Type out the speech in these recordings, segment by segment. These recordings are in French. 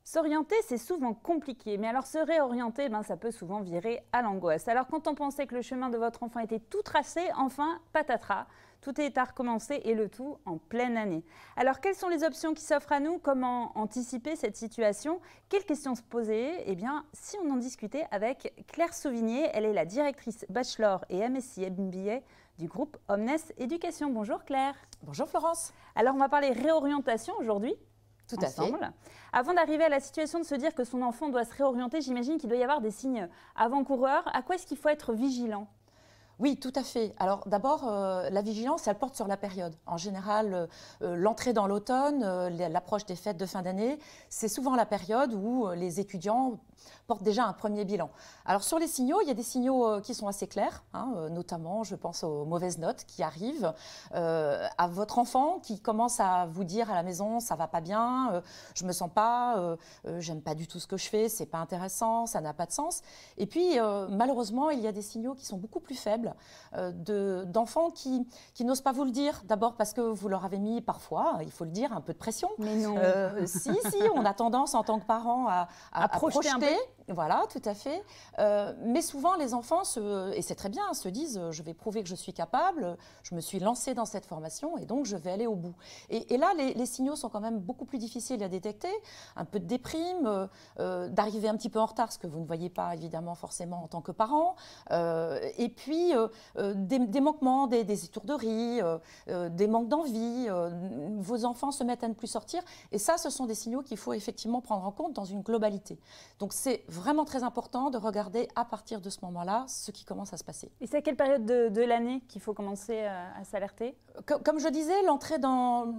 S'orienter, c'est souvent compliqué, mais alors se réorienter, ça peut souvent virer à l'angoisse. Alors quand on pensait que le chemin de votre enfant était tout tracé, enfin, patatras, tout est à recommencer et le tout en pleine année. Alors quelles sont les options qui s'offrent à nous? Comment anticiper cette situation? Quelles questions se poser? Eh bien, si on en discutait avec Claire Sauvigné, elle est la directrice Bachelor et MSc MBA du groupe Omnes Éducation. Bonjour Claire. Bonjour Florence. Alors on va parler réorientation aujourd'hui. Tout à fait. Avant d'arriver à la situation de se dire que son enfant doit se réorienter, j'imagine qu'il doit y avoir des signes avant-coureurs. À quoi est-ce qu'il faut être vigilant? Oui, tout à fait. Alors d'abord, la vigilance, elle porte sur la période. En général, l'entrée dans l'automne, l'approche des fêtes de fin d'année, c'est souvent la période où les étudiants portent déjà un premier bilan. Alors sur les signaux, il y a des signaux qui sont assez clairs, notamment je pense aux mauvaises notes qui arrivent, à votre enfant qui commence à vous dire à la maison ça va pas bien, je me sens pas, j'aime pas du tout ce que je fais, c'est pas intéressant, ça n'a pas de sens. Et puis malheureusement, il y a des signaux qui sont beaucoup plus faibles d'enfants qui n'osent pas vous le dire. D'abord parce que vous leur avez mis parfois, il faut le dire, un peu de pression. Mais non. Si, on a tendance en tant que parents à projeter un peu. Voilà, tout à fait. Mais souvent, les enfants, et c'est très bien, se disent je vais prouver que je suis capable, je me suis lancée dans cette formation et donc je vais aller au bout. Et là, les signaux sont quand même beaucoup plus difficiles à détecter. Un peu de déprime, d'arriver un petit peu en retard, ce que vous ne voyez pas évidemment forcément en tant que parent. Et puis, des manquements, des étourderies, des manques d'envie. Vos enfants se mettent à ne plus sortir. Et ça, ce sont des signaux qu'il faut effectivement prendre en compte dans une globalité. Donc, c'est vraiment très important de regarder à partir de ce moment-là ce qui commence à se passer. Et c'est à quelle période de l'année qu'il faut commencer à s'alerter? Comme je disais, l'entrée dans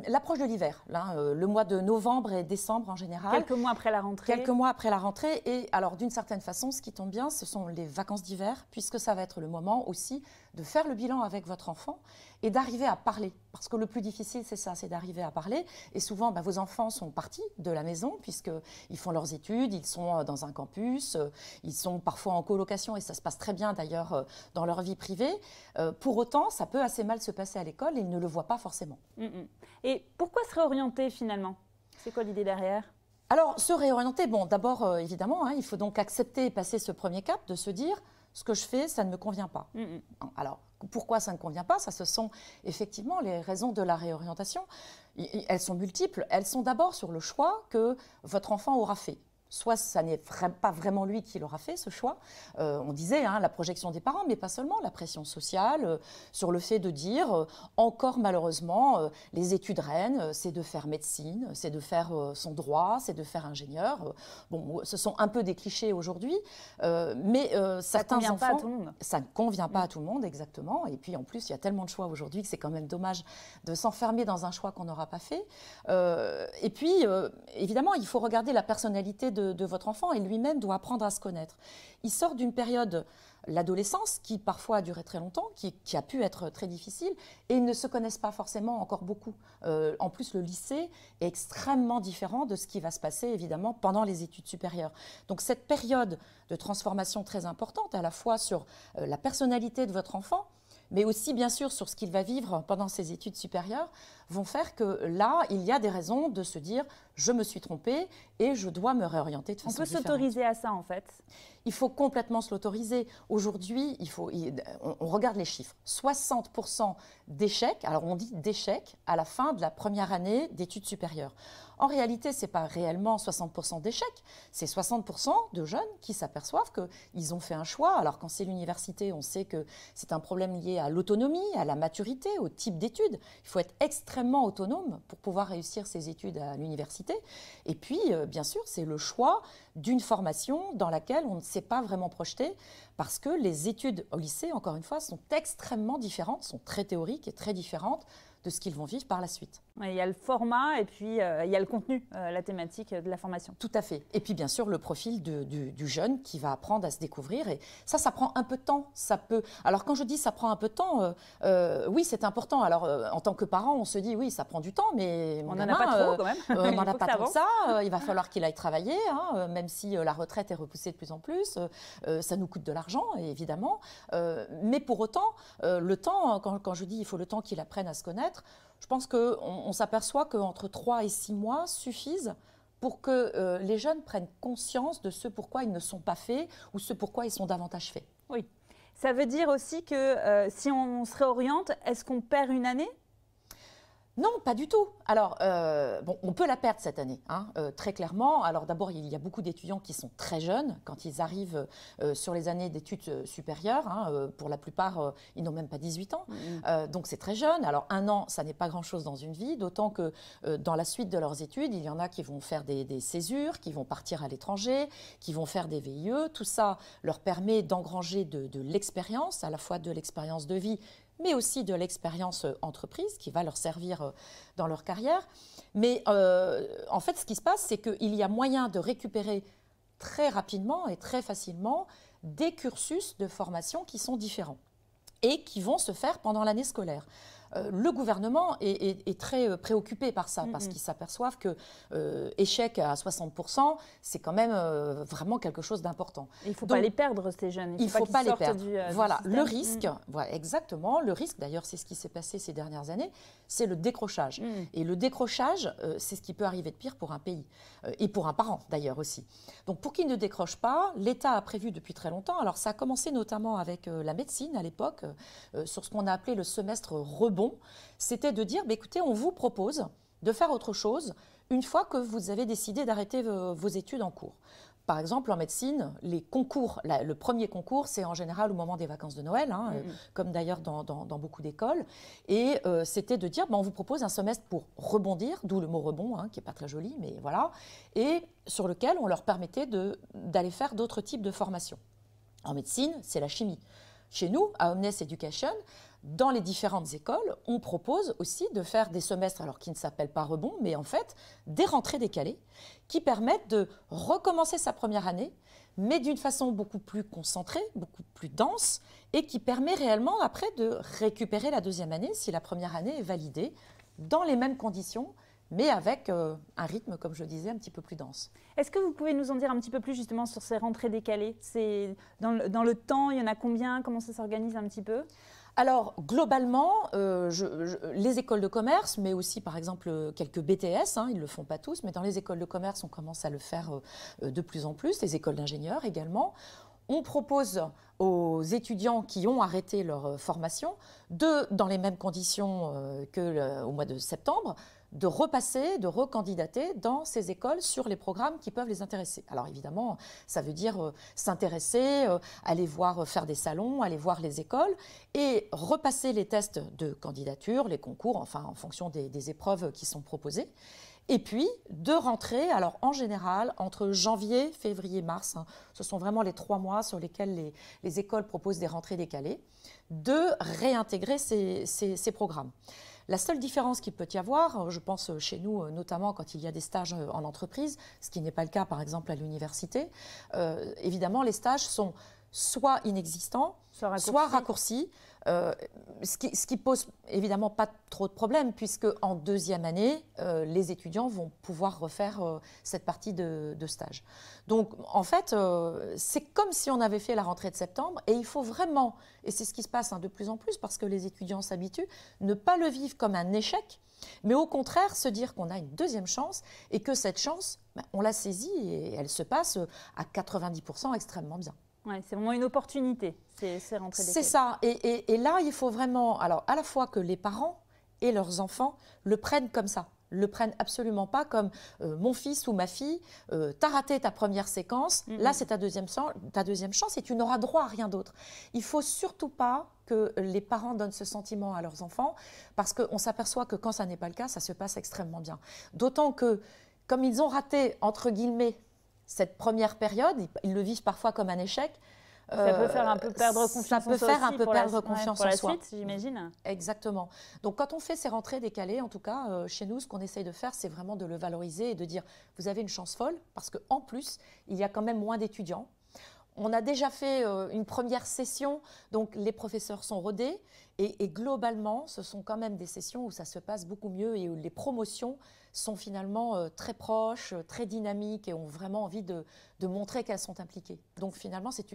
l'approche de l'hiver, le mois de novembre et décembre en général. Quelques mois après la rentrée. Quelques mois après la rentrée. Et alors, d'une certaine façon, ce qui tombe bien, ce sont les vacances d'hiver, puisque ça va être le moment aussi de faire le bilan avec votre enfant et d'arriver à parler. Parce que le plus difficile, c'est ça, c'est d'arriver à parler. Et souvent, vos enfants sont partis de la maison, puisqu'ils font leurs études, ils sont dans un campus, ils sont parfois en colocation, et ça se passe très bien d'ailleurs dans leur vie privée. Pour autant, ça peut assez mal se passer à l'école et ils ne le voient pas forcément. Et pourquoi se réorienter finalement? C'est quoi l'idée derrière? Alors, se réorienter, bon, d'abord, évidemment, il faut donc accepter et passer ce premier cap de se dire ce que je fais, ça ne me convient pas. Alors, pourquoi ça ne convient pas? Ça, ce sont effectivement les raisons de la réorientation. Elles sont multiples. Elles sont d'abord sur le choix que votre enfant aura fait. Soit ça n'est pas vraiment lui qui l'aura fait, ce choix. On disait la projection des parents, mais pas seulement, la pression sociale, sur le fait de dire, encore malheureusement, les études reines, c'est de faire médecine, c'est de faire son droit, c'est de faire ingénieur. Bon, ce sont un peu des clichés aujourd'hui, mais certains enfants... Ça ne convient pas à tout le monde. Ça ne convient pas à tout le monde, exactement. Et puis en plus, il y a tellement de choix aujourd'hui que c'est quand même dommage de s'enfermer dans un choix qu'on n'aura pas fait. Et puis, évidemment, il faut regarder la personnalité de votre enfant et lui-même doit apprendre à se connaître. Il sort d'une période, l'adolescence, qui parfois a duré très longtemps, qui a pu être très difficile et ils ne se connaissent pas forcément encore beaucoup. En plus, le lycée est extrêmement différent de ce qui va se passer évidemment pendant les études supérieures. Donc cette période de transformation très importante, à la fois sur la personnalité de votre enfant, mais aussi bien sûr sur ce qu'il va vivre pendant ses études supérieures, vont faire que là, il y a des raisons de se dire « je me suis trompée et je dois me réorienter de façon différente ». On peut s'autoriser à ça en fait? Il faut complètement se l'autoriser. Aujourd'hui, on regarde les chiffres. 60% d'échecs, alors on dit d'échecs, à la fin de la première année d'études supérieures. En réalité, ce n'est pas réellement 60% d'échecs, c'est 60% de jeunes qui s'aperçoivent qu'ils ont fait un choix. Alors quand c'est l'université, on sait que c'est un problème lié à l'autonomie, à la maturité, au type d'études. Il faut être extrêmement autonome pour pouvoir réussir ses études à l'université. Et puis, bien sûr, c'est le choix d'une formation dans laquelle on ne s'est pas vraiment projeté parce que les études au lycée, encore une fois, sont extrêmement différentes, sont très théoriques et très différentes de ce qu'ils vont vivre par la suite. Il y a le format et puis il y a le contenu, la thématique de la formation. Tout à fait. Et puis bien sûr le profil du jeune qui va apprendre à se découvrir. Et ça prend un peu de temps. Alors quand je dis ça prend un peu de temps, oui c'est important. Alors en tant que parent on se dit oui ça prend du temps, mais on n'en a pas trop quand même. On n'en a pas tant que ça. Il va falloir qu'il aille travailler, même si la retraite est repoussée de plus en plus. Ça nous coûte de l'argent évidemment. Mais pour autant, le temps, quand je dis il faut le temps qu'il apprenne à se connaître, je pense qu'on s'aperçoit qu'entre 3 et 6 mois suffisent pour que les jeunes prennent conscience de ce pourquoi ils ne sont pas faits ou ce pourquoi ils sont davantage faits. Oui. Ça veut dire aussi que si on se réoriente, est-ce qu'on perd une année ? Non, pas du tout. Alors, bon, on peut la perdre cette année, hein, très clairement. Alors d'abord, il y a beaucoup d'étudiants qui sont très jeunes quand ils arrivent sur les années d'études supérieures. Hein, pour la plupart, ils n'ont même pas 18 ans. Donc c'est très jeune. Alors 1 an, ça n'est pas grand-chose dans une vie, d'autant que dans la suite de leurs études, il y en a qui vont faire des césures, qui vont partir à l'étranger, qui vont faire des VIE. Tout ça leur permet d'engranger de l'expérience, à la fois de l'expérience de vie, mais aussi de l'expérience entreprise qui va leur servir dans leur carrière. Mais en fait, ce qui se passe, c'est qu'il y a moyen de récupérer très rapidement et très facilement des cursus de formation qui sont différents et qui vont se faire pendant l'année scolaire. Le gouvernement est très préoccupé par ça, parce qu'ils s'aperçoivent que échec à 60%, c'est quand même vraiment quelque chose d'important. Il ne faut pas les perdre, ces jeunes. Il ne faut pas les perdre. Voilà, du le risque, voilà, exactement, le risque, d'ailleurs, c'est ce qui s'est passé ces dernières années, c'est le décrochage. Et le décrochage, c'est ce qui peut arriver de pire pour un pays, et pour un parent, d'ailleurs, aussi. Donc, pour qu'il ne décroche pas, l'État a prévu depuis très longtemps, alors ça a commencé notamment avec la médecine à l'époque, sur ce qu'on a appelé le semestre rebond. C'était de dire, écoutez, on vous propose de faire autre chose une fois que vous avez décidé d'arrêter vos études en cours. Par exemple, en médecine, les concours, le premier concours, c'est en général au moment des vacances de Noël, hein, comme d'ailleurs dans beaucoup d'écoles. Et c'était de dire, on vous propose un semestre pour rebondir, d'où le mot rebond, hein, qui n'est pas très joli, mais voilà, et sur lequel on leur permettait d'aller faire d'autres types de formations. En médecine, c'est la chimie. Chez nous, à Omnes Education, dans les différentes écoles, on propose aussi de faire des semestres, alors qui ne s'appellent pas rebond, mais en fait des rentrées décalées qui permettent de recommencer sa première année, mais d'une façon beaucoup plus concentrée, beaucoup plus dense, et qui permet réellement après de récupérer la deuxième année si la première année est validée dans les mêmes conditions, mais avec un rythme, comme je disais, un petit peu plus dense. Est-ce que vous pouvez nous en dire un petit peu plus justement sur ces rentrées décalées ? C'est dans le temps, il y en a combien ? Comment ça s'organise un petit peu ? Alors, globalement, les écoles de commerce, mais aussi, par exemple, quelques BTS, hein, ils ne le font pas tous, mais dans les écoles de commerce, on commence à le faire de plus en plus, les écoles d'ingénieurs également. On propose aux étudiants qui ont arrêté leur formation, dans les mêmes conditions qu'au mois de septembre, de repasser, de recandidater dans ces écoles sur les programmes qui peuvent les intéresser. Alors évidemment, ça veut dire s'intéresser, aller voir, faire des salons, aller voir les écoles et repasser les tests de candidature, les concours, enfin en fonction des épreuves qui sont proposées. Et puis, de rentrer, alors en général, entre janvier, février, mars, hein, ce sont vraiment les 3 mois sur lesquels les écoles proposent des rentrées décalées, de réintégrer ces programmes. La seule différence qu'il peut y avoir, je pense chez nous, notamment quand il y a des stages en entreprise, ce qui n'est pas le cas par exemple à l'université, évidemment les stages sont soit inexistants, soit raccourcis, ce qui pose évidemment pas trop de problèmes puisque en deuxième année, les étudiants vont pouvoir refaire cette partie de stage. Donc en fait, c'est comme si on avait fait la rentrée de septembre et il faut vraiment, et c'est ce qui se passe de plus en plus parce que les étudiants s'habituent, ne pas le vivre comme un échec, mais au contraire se dire qu'on a une deuxième chance et que cette chance, on la saisit et elle se passe à 90% extrêmement bien. Ouais, c'est vraiment une opportunité, ces rentrées décalées. C'est ça. Et là, il faut vraiment, alors à la fois que les parents et leurs enfants le prennent comme ça, le prennent absolument pas comme mon fils ou ma fille, t'as raté ta première séquence, là c'est ta deuxième chance et tu n'auras droit à rien d'autre. Il faut surtout pas que les parents donnent ce sentiment à leurs enfants parce qu'on s'aperçoit que quand ça n'est pas le cas, ça se passe extrêmement bien. D'autant que, comme ils ont raté, entre guillemets, cette première période, ils le vivent parfois comme un échec. Ça peut faire un peu perdre confiance en soi. Ça peut faire un peu perdre confiance en soi. Pour la suite, j'imagine. Exactement. Donc, quand on fait ces rentrées décalées, en tout cas, chez nous, ce qu'on essaye de faire, c'est vraiment de le valoriser et de dire, vous avez une chance folle, parce qu'en plus, il y a quand même moins d'étudiants. On a déjà fait une première session, donc les professeurs sont rodés, et globalement, ce sont quand même des sessions où ça se passe beaucoup mieux et où les promotions sont finalement très proches, très dynamiques et ont vraiment envie de montrer qu'elles sont impliquées. Donc finalement, c'est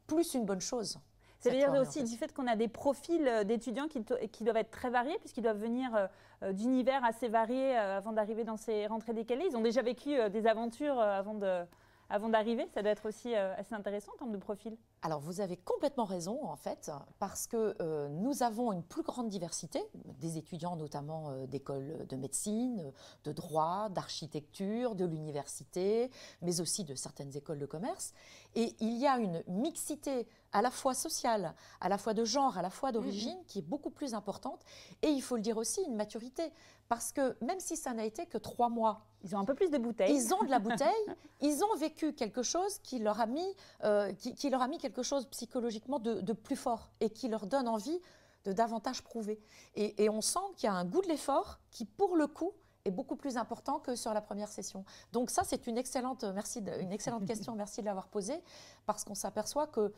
plus une bonne chose. C'est-à-dire aussi du fait qu'on a des profils d'étudiants qui doivent être très variés, puisqu'ils doivent venir d'univers assez variés avant d'arriver dans ces rentrées décalées. Ils ont déjà vécu des aventures avant d'arriver. Ça doit être aussi assez intéressant en termes de profil. Alors, vous avez complètement raison, en fait, parce que nous avons une plus grande diversité, des étudiants notamment d'écoles de médecine, de droit, d'architecture, de l'université, mais aussi de certaines écoles de commerce. Et il y a une mixité à la fois sociale, à la fois de genre, à la fois d'origine, qui est beaucoup plus importante. Et il faut le dire aussi, une maturité, parce que même si ça n'a été que 3 mois, ils ont un peu plus de bouteilles. Ils ont de la bouteille, ils ont vécu quelque chose qui leur a mis, quelque chose psychologiquement de plus fort et qui leur donne envie de davantage prouver. Et on sent qu'il y a un goût de l'effort qui, pour le coup, est beaucoup plus important que sur la première session. Donc ça, c'est une excellente question, merci de l'avoir posée, parce qu'on s'aperçoit que,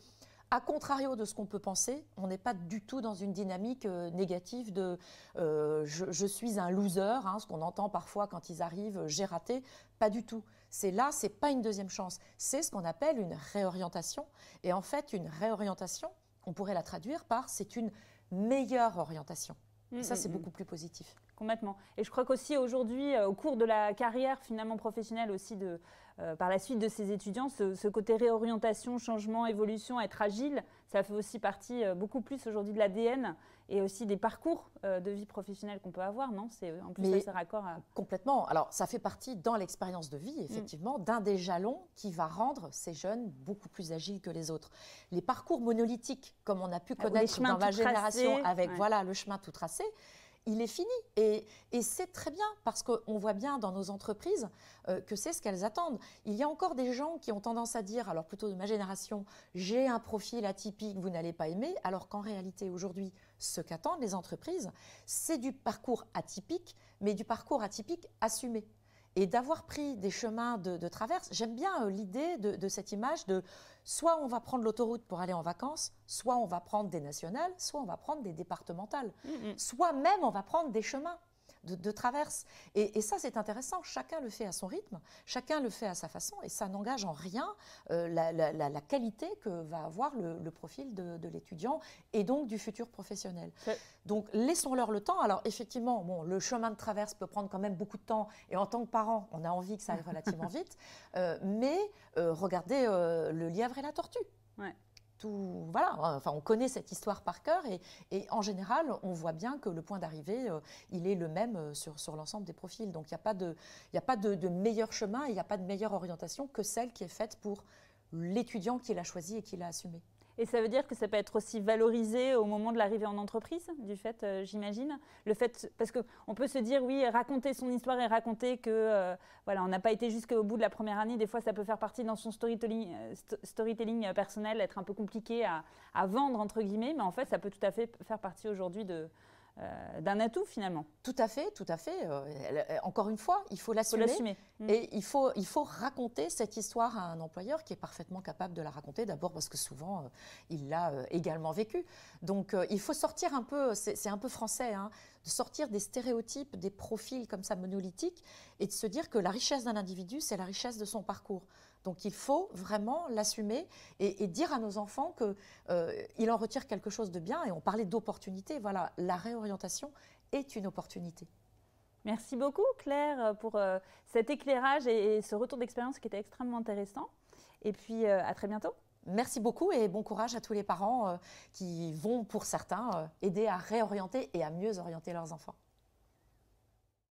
à contrario de ce qu'on peut penser, on n'est pas du tout dans une dynamique négative de je suis un loser, hein, ce qu'on entend parfois quand ils arrivent, j'ai raté. Pas du tout. C'est pas une deuxième chance. C'est ce qu'on appelle une réorientation. Et en fait, une réorientation, on pourrait la traduire par c'est une meilleure orientation. Et ça, c'est beaucoup plus positif. Complètement. Et je crois qu'aussi aujourd'hui, au cours de la carrière finalement professionnelle aussi par la suite de ces étudiants, ce côté réorientation, changement, évolution, être agile, ça fait aussi partie beaucoup plus aujourd'hui de l'ADN et aussi des parcours de vie professionnelle qu'on peut avoir, non? En plus, ça, c'est raccord à... Complètement. Alors, ça fait partie dans l'expérience de vie, effectivement, d'un des jalons qui va rendre ces jeunes beaucoup plus agiles que les autres. Les parcours monolithiques, comme on a pu connaître dans ma génération, avec voilà, le chemin tout tracé, il est fini. Et c'est très bien, parce qu'on voit bien dans nos entreprises que c'est ce qu'elles attendent. Il y a encore des gens qui ont tendance à dire, alors plutôt de ma génération, j'ai un profil atypique, vous n'allez pas aimer, alors qu'en réalité, aujourd'hui, ce qu'attendent les entreprises, c'est du parcours atypique, mais du parcours atypique assumé. Et d'avoir pris des chemins de traverse, j'aime bien l'idée de cette image de soit on va prendre l'autoroute pour aller en vacances, soit on va prendre des nationales, soit on va prendre des départementales, soit même on va prendre des chemins de traverse. Et ça, c'est intéressant. Chacun le fait à son rythme, chacun le fait à sa façon, et ça n'engage en rien la qualité que va avoir le profil de l'étudiant et donc du futur professionnel. Donc, laissons-leur le temps. Alors, effectivement, bon, le chemin de traverse peut prendre quand même beaucoup de temps, et en tant que parent, on a envie que ça aille relativement vite, mais regardez le lièvre et la tortue. Ouais. Voilà, enfin, on connaît cette histoire par cœur et en général, on voit bien que le point d'arrivée, il est le même sur l'ensemble des profils. Donc, il n'y a pas de meilleur chemin, il n'y a pas de meilleure orientation que celle qui est faite pour l'étudiant qui l'a choisi et qui l'a assumé. Et ça veut dire que ça peut être aussi valorisé au moment de l'arrivée en entreprise, du fait, j'imagine. Le fait, parce qu'on peut se dire, oui, raconter son histoire et raconter que, voilà, on n'a pas été jusqu'au bout de la première année. Des fois, ça peut faire partie dans son storytelling personnel, être un peu compliqué à vendre, entre guillemets. Mais en fait, ça peut tout à fait faire partie aujourd'hui d'un atout, finalement. Tout à fait, tout à fait. Encore une fois, il faut l'assumer. Et il faut raconter cette histoire à un employeur qui est parfaitement capable de la raconter, d'abord parce que souvent, il l'a également vécu. Donc, il faut sortir un peu, c'est un peu français, hein, de sortir des stéréotypes, des profils comme ça monolithiques, et de se dire que la richesse d'un individu, c'est la richesse de son parcours. Donc, il faut vraiment l'assumer et dire à nos enfants qu'il en retire quelque chose de bien. Et on parlait d'opportunité. Voilà, la réorientation est une opportunité. Merci beaucoup, Claire, pour cet éclairage et ce retour d'expérience qui était extrêmement intéressant. Et puis, à très bientôt. Merci beaucoup et bon courage à tous les parents qui vont, pour certains, aider à réorienter et à mieux orienter leurs enfants.